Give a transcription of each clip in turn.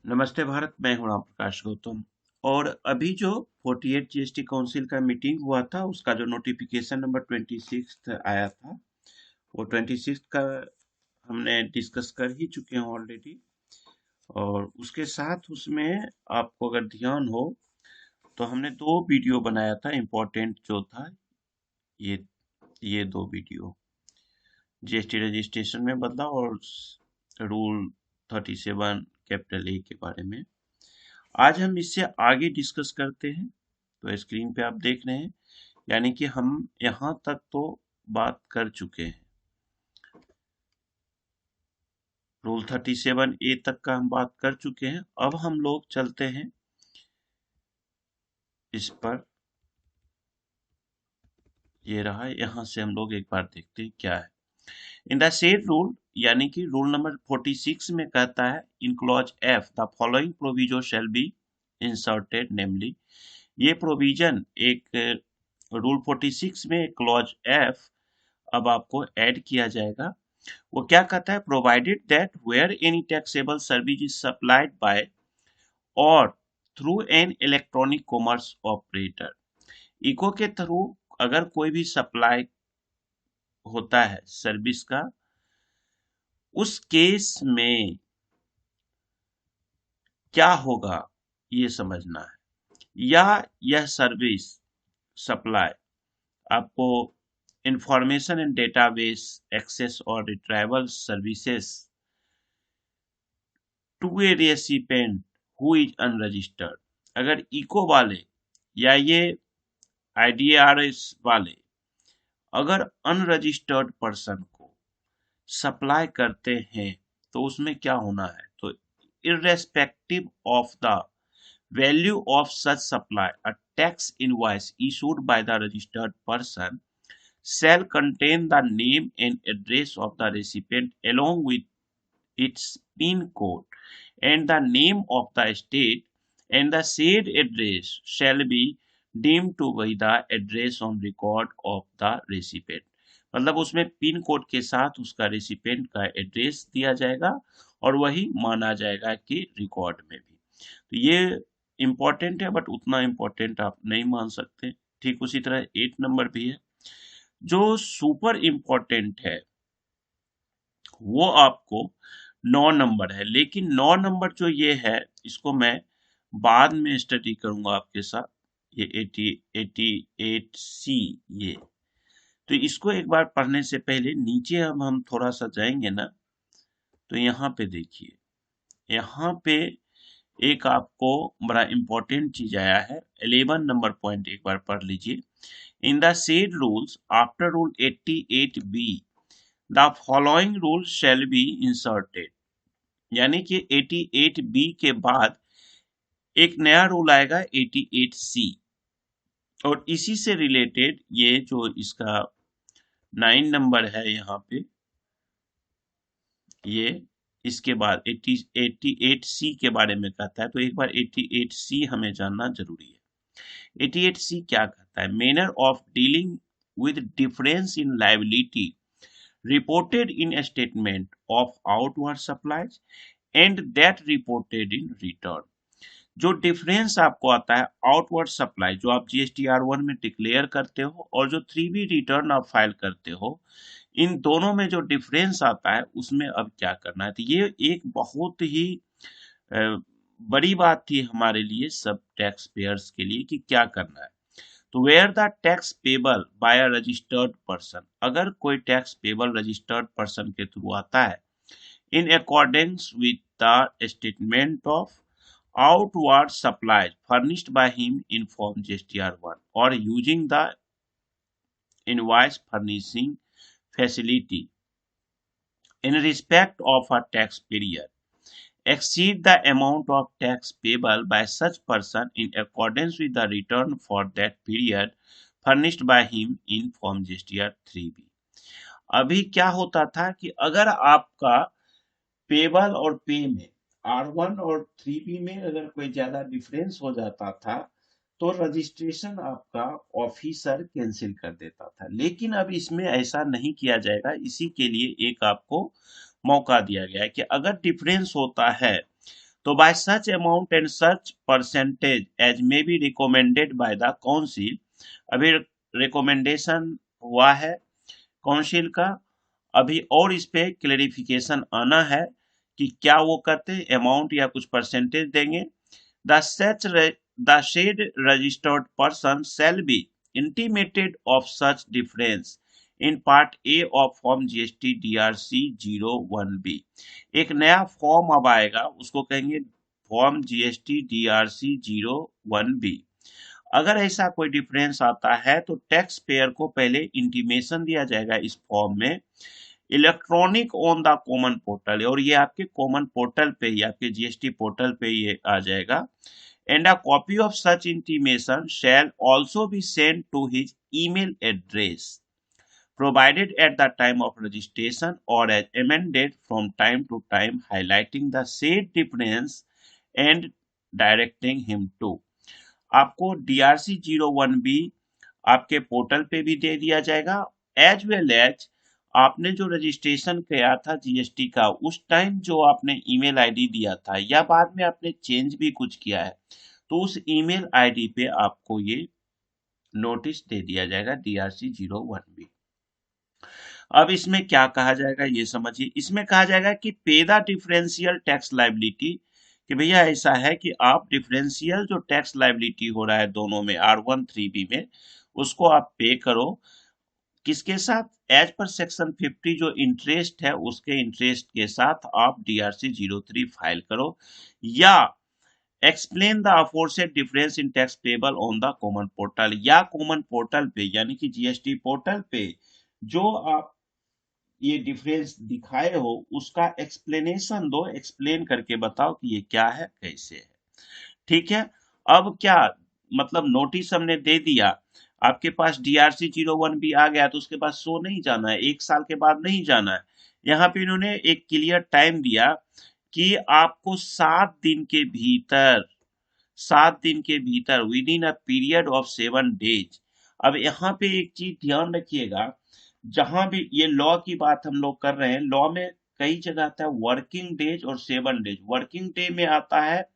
नमस्ते भारत, मैं हूं राम प्रकाश गौतम। और अभी जो 48 जीएसटी काउंसिल का मीटिंग हुआ था उसका जो नोटिफिकेशन नंबर 26 आया था, वो 26 का हमने डिस्कस कर ही चुके हैं ऑलरेडी। और उसके साथ उसमें आपको अगर ध्यान हो तो हमने दो वीडियो बनाया था, इम्पोर्टेंट जो था ये ये दो वीडियो, जीएसटी रजिस्ट्रेशन में बदलाव और रूल 37 कैपिटल ए के बारे में। आज हम इससे आगे डिस्कस करते हैं। तो स्क्रीन पे आप देख रहे हैं, यानी कि हम यहाँ तक तो बात कर चुके हैं। रूल 37 ए तक का हम बात कर चुके हैं। अब हम लोग चलते हैं इस पर, ये रहा। यहाँ से हम लोग एक बार देखते हैं क्या है इन द सेड रूल, यानी कि रूल नंबर 46 में कहता है in clause f the following provision shall be inserted, namely. ये प्रोविजन एक रूल 46 में क्लॉज एफ अब आपको ऐड किया जाएगा। वो क्या कहता है, provided that where any taxable service is supplied by और through an electronic commerce operator. ECO के थ्रू अगर कोई भी सप्लाई होता है सर्विस का, उस केस में क्या होगा ये समझना है। या यह सर्विस सप्लाई आपको इंफॉर्मेशन एंड डेटाबेस एक्सेस और retrieval services to a recipient who is unregistered. अगर इको वाले या ये आईडीआरएस वाले अगर अनरजिस्टर्ड पर्सन को सप्लाई करते हैं तो उसमें क्या होना है, तो irrespective of the value of such supply, a tax invoice issued by the registered person shall contain the name and address of the recipient along with its PIN code and the name of the state, and the said address shall be deemed to be the address on record of the recipient। मतलब उसमें pin code के साथ उसका recipient का address दिया जाएगा और वही माना जाएगा कि रिकॉर्ड में भी। तो ये इम्पोर्टेंट है, बट उतना इम्पोर्टेंट आप नहीं मान सकते। ठीक उसी तरह 8 नंबर भी है जो सुपर इम्पोर्टेंट है, वो आपको 9 नंबर है। लेकिन 9 नंबर जो ये है, इसको मैं बाद में स्टडी करूंगा आपके साथ। ये 88 सी, ये तो इसको एक बार पढ़ने से पहले नीचे अब हम थोड़ा सा जाएंगे ना, तो यहाँ पे देखिए, यहाँ पे एक आपको बड़ा इंपॉर्टेंट चीज आया है। 11 नंबर पॉइंट एक बार पढ़ लीजिए। In the said rules after rule 88 be the following rule shell be inserted, यानी कि 88 बी के बाद एक नया रूल आएगा 88 सी। और इसी से रिलेटेड ये जो इसका 9 नंबर है यहाँ पे, ये इसके बाद 88 सी के बारे में कहता है। तो एक बार 88 सी हमें जानना जरूरी है। 88 सी क्या कहता है, manner of dealing with difference in liability reported in a statement of outward supplies and that reported in return। जो डिफरेंस आपको आता है आउटवर्ड सप्लाई, जो आप GSTR1 में डिक्लेयर करते हो और जो 3B रिटर्न आप फाइल करते हो, इन दोनों में जो डिफरेंस आता है उसमें अब क्या करना है। तो ये एक बहुत ही अ, बड़ी बात थी हमारे लिए, सब टैक्स पेयर्स के लिए, कि क्या करना है। तो where the tax payable by a registered person, अगर कोई टैक्स पेबल रजिस्टर्ड पर्सन के थ्रू आता है in accordance with the statement of outward supplies furnished by him in Form GSTR1 or using the invoice furnishing facility in respect of a tax period exceed the amount of tax payable by such person in accordance with the return for that period furnished by him in Form GSTR 3B। अभी क्या होता था कि अगर आपका payable और पे में R1 और 3B में अगर कोई ज्यादा डिफरेंस हो जाता था तो रजिस्ट्रेशन आपका ऑफिसर कैंसिल कर देता था। लेकिन अब इसमें ऐसा नहीं किया जाएगा। इसी के लिए एक आपको मौका दिया गया है कि अगर डिफरेंस होता है तो by such amount and such percentage as may be recommended by the council, अभी रिकमेंडेशन हुआ है काउंसिल का, अभी और इस पे क्लेरिफिकेशन आना है कि क्या वो करते हैं, अमाउंट या कुछ परसेंटेज देंगे। The such the said registered person shall be intimated of such difference in part A of form GST DRC 01B। एक नया फॉर्म अब आएगा, उसको कहेंगे फॉर्म GST DRC 01B। अगर ऐसा कोई डिफरेंस आता है तो टैक्स पेयर को पहले इंटीमेशन दिया जाएगा इस फॉर्म में, electronic on the common portal, और ये आपके कॉमन पोर्टल पे ही, आपके जीएसटी पोर्टल पे ये आ जाएगा। And a copy of such intimation shall also be send to his email address provided at the time of registration or as amended from time to time, highlighting the said difference and directing him to। आपको DRC 01B आपके portal पे भी दे दिया जाएगा, as well as आपने जो registration किया था जीएसटी का, उस टाइम जो आपने ईमेल आईडी दिया था या बाद में आपने चेंज भी कुछ किया है, तो उस ईमेल आईडी पे आपको ये नोटिस दे दिया जाएगा DRC 01B। अब इसमें क्या कहा जाएगा ये समझिए। इसमें कहा जाएगा कि पे द डिफरेंशियल टैक्स लायबिलिटी, कि भैया ऐसा है कि आप डिफरेंशियल जो टैक्स लायबिलिटी हो रहा है दोनों में R1 3B में, उसको आप पे करो। किसके साथ? एज पर सेक्शन 50 जो इंटरेस्ट है उसके इंटरेस्ट के साथ आप DRC 03 फाइल करो, या explain the aforesaid difference in tax payable on the common portal, या कॉमन पोर्टल पे यानी कि जीएसटी पोर्टल पे जो आप ये डिफरेंस दिखाए हो उसका एक्सप्लेनेशन दो, एक्सप्लेन करके बताओ कि ये क्या है कैसे है। ठीक है, अब क्या मतलब नोटिस हमने दे दिया, आपके पास DRC 01B आ गया तो उसके बाद शो नहीं जाना है, 1 साल के बाद नहीं जाना है। यहाँ पे इन्होंने एक क्लियर टाइम दिया कि आपको 7 दिन के भीतर, 7 दिन के भीतर with in a period of 7 days. अब यहाँ पे एक चीज ध्यान रखिएगा, जहां भी ये लॉ की बात हम लोग कर रहे हैं, लॉ में कई जगह आता है वर्किंग डेज और 7 डेज। वर्किंग डे में आता है,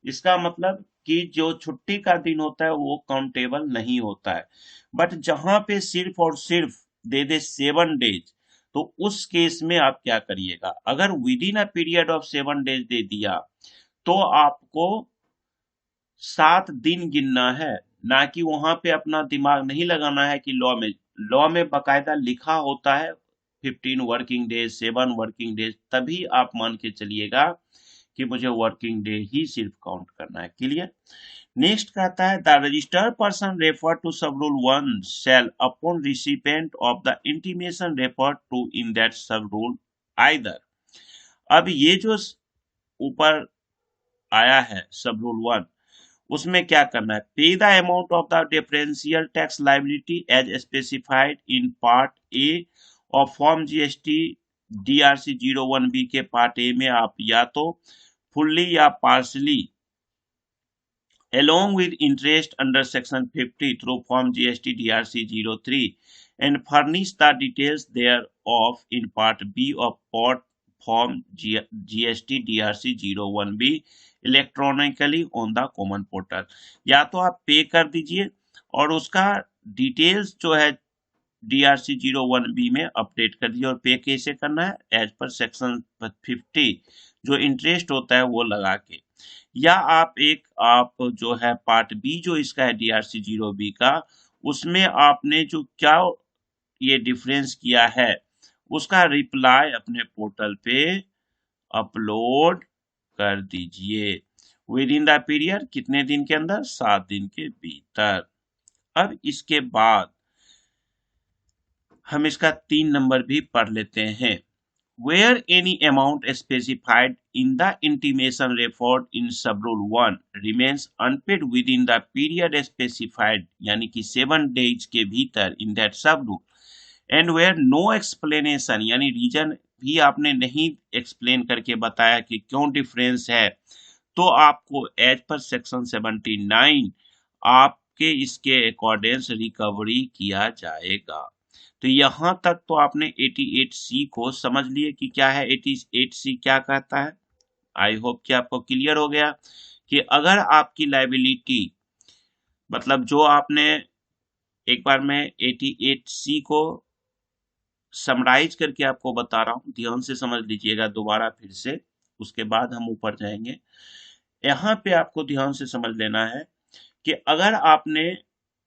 इसका मतलब कि जो छुट्टी का दिन होता है वो काउंटेबल नहीं होता है। बट जहां पे सिर्फ और सिर्फ दे दे 7 डेज, तो उस केस में आप क्या करिएगा, अगर with in a period of 7 days दे दिया तो आपको 7 दिन गिनना है, ना कि वहां पे अपना दिमाग नहीं लगाना है कि लॉ में बकायदा लिखा होता है 15 वर्किंग डेज 7 वर्किंग डेज, तभी आप मान के चलिएगा कि मुझे वर्किंग डे ही सिर्फ काउंट करना है। क्लियर? नेक्स्ट कहता है the registered person refer to sub rule 1 shall upon recipient of the intimation refer to in that sub rule either. अब ये जो ऊपर आया है सब रूल 1, उसमें क्या करना है, पे the amount of the differential tax liability as specified in part A of form GST DRC 01B के पार्ट ए में आप या तो फुल्ली या partially along with interest under section 50 through form GST DRC 03 and furnish the details thereof in part B of form GST DRC 01B electronically on the common portal. या तो आप पे कर दीजिए और उसका डिटेल्स जो है DRC 01B में अपडेट कर दीजिए, और पे कैसे करना है, एज पर सेक्शन 50 जो इंटरेस्ट होता है वो लगा के, या आप जो है पार्ट बी जो इसका है DRC 0B का, उसमें आपने जो क्या ये डिफरेंस किया है उसका रिप्लाई अपने पोर्टल पे अपलोड कर दीजिए विद इन द पीरियड, कितने दिन के अंदर, 7 दिन के भीतर। अब इसके बाद हम इसका 3 नंबर भी पढ़ लेते हैं। Where any amount specified in the intimation referred in subrule 1 remains unpaid within the period specified यानी कि 7 days के भीतर in that subrule, and where no explanation यानी रीजन भी आपने नहीं एक्सप्लेन करके बताया कि क्यों डिफरेंस है, तो आपको एज पर सेक्शन 79 आपके इसके अकॉर्डेंस रिकवरी किया जाएगा। तो यहां तक तो आपने 88C को समझ लिए कि क्या है 88C क्या कहता है। आई होप कि आपको क्लियर हो गया कि अगर आपकी लायबिलिटी मतलब जो आपने एक बार मैं 88C को समराइज करके आपको बता रहा हूं, ध्यान से समझ लीजिएगा दोबारा फिर से, उसके बाद हम ऊपर जाएंगे। यहाँ पे आपको ध्यान से समझ लेना है कि अगर आपने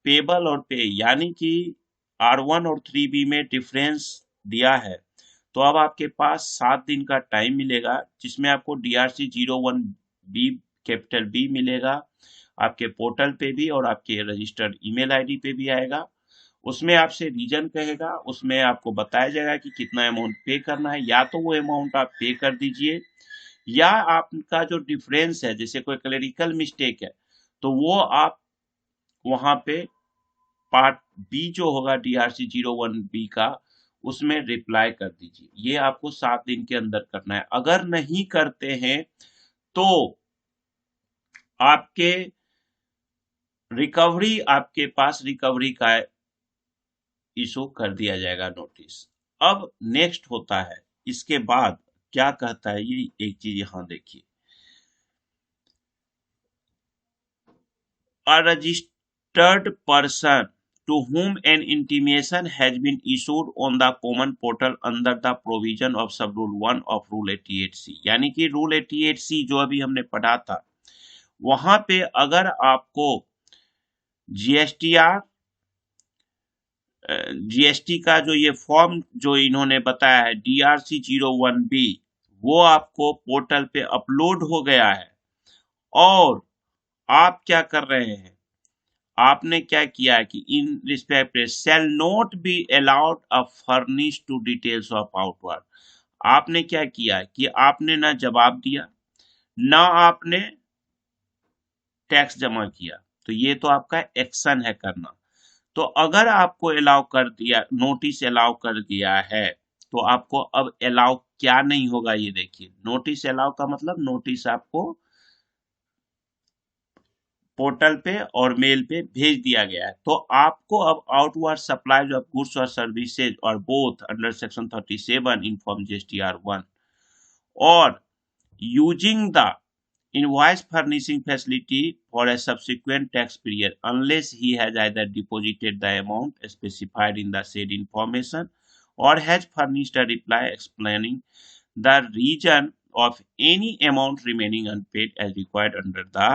पेबल और पे यानी कि R1 और 3B में डिफरेंस दिया है, तो अब आपके पास 7 दिन का टाइम मिलेगा जिसमें आपको DRC01B कैपिटल बी मिलेगा, आपके पोर्टल पे भी और आपके रजिस्टर्ड ईमेल आईडी पे भी आएगा। उसमें आपसे रीजन कहेगा, उसमें आपको बताया जाएगा कि कितना अमाउंट पे करना है, या तो वो अमाउंट आप पे कर दीजिए या आपका जो डिफरेंस है जैसे कोई क्लेरिकल मिस्टेक है तो वो आप वहां पे पार्ट बी जो होगा DRC01B का उसमें रिप्लाई कर दीजिए। ये आपको 7 दिन के अंदर करना है। अगर नहीं करते हैं तो आपके रिकवरी आपके पास रिकवरी का इशू कर दिया जाएगा नोटिस। अब नेक्स्ट होता है इसके बाद क्या कहता है, ये एक चीज यहां देखिए, a registered person to whom an intimation has been issued on the common portal under the provision of sub rule 1 of rule 88C, यानी कि रूल 88C जो अभी हमने पढ़ा था वहां पे अगर आपको जीएसटीआर जीएसटी का जो ये फॉर्म जो इन्होंने बताया है DRC01B वो आपको पोर्टल पे अपलोड हो गया है और आप क्या कर रहे हैं, आपने क्या किया है कि in respect shall not be allowed a furnish to details of outward, आपने क्या किया कि आपने ना जवाब दिया ना आपने टैक्स जमा किया, तो ये तो आपका एक्शन है करना। तो अगर आपको अलाउ कर दिया, नोटिस अलाउ कर दिया है, तो आपको अब अलाउ क्या नहीं होगा ये देखिए। नोटिस अलाउ का मतलब नोटिस आपको पोर्टल पे और मेल पे भेज दिया गया है, तो आपको अब आउटवर्ड सप्लाई ऑफ गुड्स और सर्विसेज और both under section 37 inform GSTR1 और using the invoice furnishing facility for a subsequent tax period unless he has either deposited the amount specified in the said information or has furnished a reply explaining the reason of any amount remaining unpaid as required under the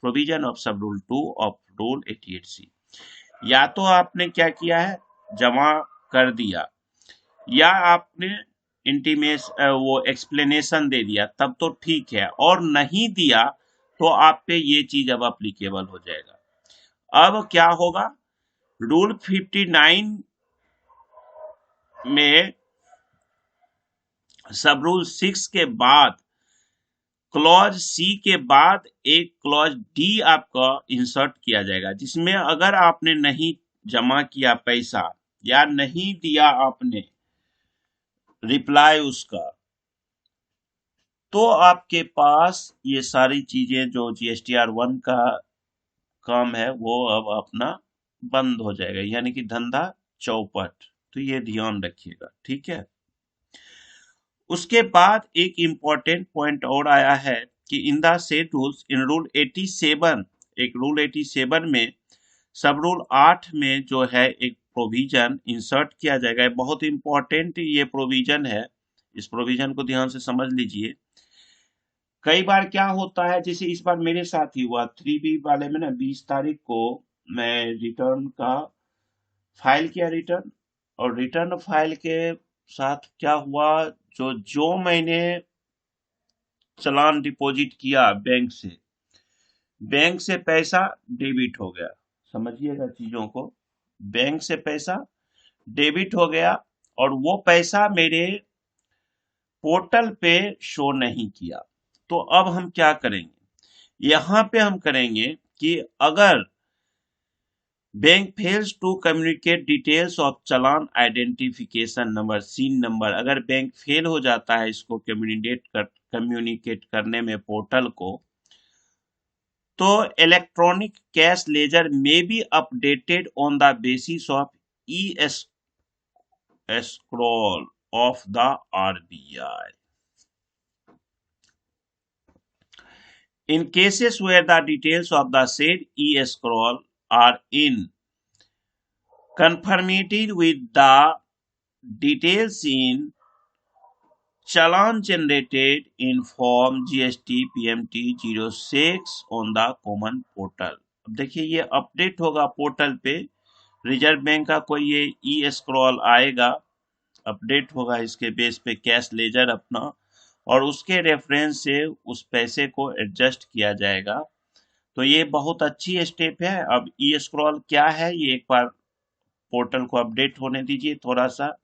provision of sub rule 2 of rule 88C। या तो आपने क्या किया है, जमा कर दिया, या आपने इंटीमेस वो एक्सप्लेनेशन दे दिया, तब तो ठीक है, और नहीं दिया तो आप पे ये चीज अब अप्लीकेबल हो जाएगा। अब क्या होगा, रूल 59 में सब रूल 6 के बाद क्लॉज सी के बाद एक क्लॉज डी आपका इंसर्ट किया जाएगा जिसमें अगर आपने नहीं जमा किया पैसा या नहीं दिया आपने रिप्लाई उसका, तो आपके पास ये सारी चीजें जो GSTR1 का काम है वो अब अपना बंद हो जाएगा, यानी कि धंधा चौपट। तो ये ध्यान रखिएगा, ठीक है। उसके बाद एक इंपॉर्टेंट पॉइंट और आया है कि in the set rules in rule 87, एक रूल 87 में सब रूल 8 में जो है एक प्रोविजन इंसर्ट किया जाएगा। बहुत इंपॉर्टेंट ये प्रोविजन है, इस प्रोविजन को ध्यान से समझ लीजिए। कई बार क्या होता है, जैसे इस बार मेरे साथ ही हुआ 3B वाले में ना, 20 तारीख को मैं रिटर्न का फाइल किया रिटर्न, और रिटर्न फाइल के साथ क्या हुआ, जो मैंने चालान डिपॉजिट किया बैंक से पैसा डेबिट हो गया। समझिएगा चीजों को, बैंक से पैसा डेबिट हो गया और वो पैसा मेरे पोर्टल पे शो नहीं किया। तो अब हम क्या करेंगे, यहां पे हम करेंगे कि अगर bank fails to communicate details of challan identification number CIN number, अगर बैंक फेल हो जाता है इसको कम्युनिकेट करने में पोर्टल को, तो इलेक्ट्रॉनिक कैश लेजर में be updated on the basis of E scroll of the RBI। In cases where the details of the said e-scroll are in conformity with the details in challan generated in form GST PMT 06 on the common portal। अब देखिए ये update होगा portal पे, reserve bank का कोई ये ई scroll आएगा, update होगा इसके बेस पे कैश लेजर अपना, और उसके रेफरेंस से उस पैसे को एडजस्ट किया जाएगा। तो ये बहुत अच्छी स्टेप है। अब ई स्क्रॉल क्या है ये एक बार पोर्टल को अपडेट होने दीजिए थोड़ा सा।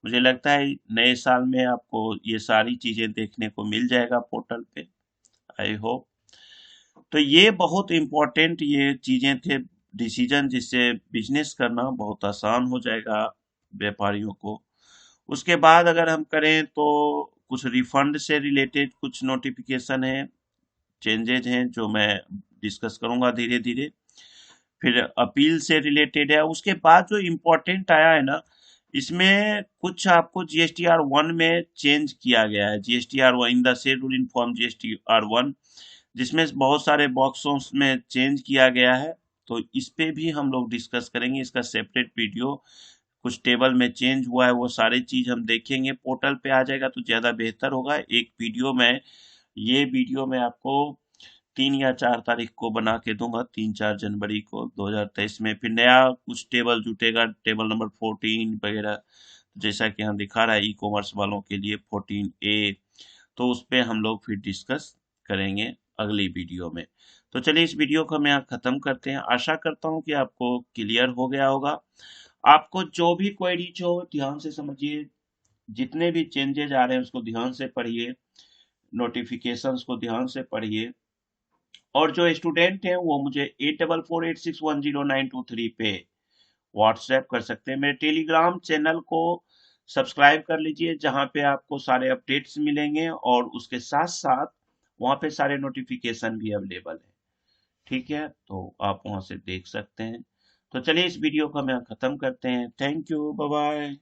मुझे लगता है नए साल में आपको ये सारी चीजें देखने को मिल जाएगा पोर्टल पे, आई होप। तो ये बहुत इंपॉर्टेंट ये चीजें थे, डिसीजन जिससे बिजनेस करना बहुत आसान हो जाएगा व्यापारियों को। उसके बाद अगर हम करें तो कुछ रिफंड से रिलेटेड कुछ नोटिफिकेशन है, चेंजेज हैं जो मैं डिस्कस करूंगा धीरे धीरे। फिर अपील से रिलेटेड है। उसके बाद जो इम्पोर्टेंट आया है ना, इसमें कुछ आपको GSTR 1 में चेंज किया गया है। GSTR 1 in the schedule in form GSTR 1, जिसमें बहुत सारे बॉक्सों में चेंज किया गया है। तो इस पे भी हम लोग डिस्कस करेंगे, इसका सेपरेट वीडियो। कुछ टेबल में चेंज हुआ है वो सारी चीज हम देखेंगे, पोर्टल पे आ जाएगा तो ज्यादा बेहतर होगा। एक वीडियो में, ये वीडियो में आपको 3 या 4 तारीख को बना के दूंगा, 3-4 जनवरी को 2023 में। फिर नया कुछ टेबल जुटेगा, टेबल नंबर 14 वगैरह, जैसा कि यहाँ दिखा रहा है ई कॉमर्स वालों के लिए 14A। तो उस पे हम लोग फिर डिस्कस करेंगे अगली वीडियो में। तो चलिए इस वीडियो को हम यहाँ खत्म करते हैं। आशा करता हूँ कि आपको क्लियर हो गया होगा। आपको जो भी क्वेरीज हो ध्यान से समझिए, जितने भी चेंजेज आ रहे हैं उसको ध्यान से पढ़िए, नोटिफिकेशंस को ध्यान से पढ़िए। और जो स्टूडेंट हैं वो मुझे 8448610923 पे व्हाट्सएप कर सकते हैं। मेरे टेलीग्राम चैनल को सब्सक्राइब कर लीजिए, जहां पे आपको सारे अपडेट्स मिलेंगे और उसके साथ साथ वहां पे सारे नोटिफिकेशन भी अवेलेबल है। ठीक है, तो आप वहां से देख सकते हैं। तो चलिए इस वीडियो को हम यहाँ खत्म करते हैं। Thank you, bye bye.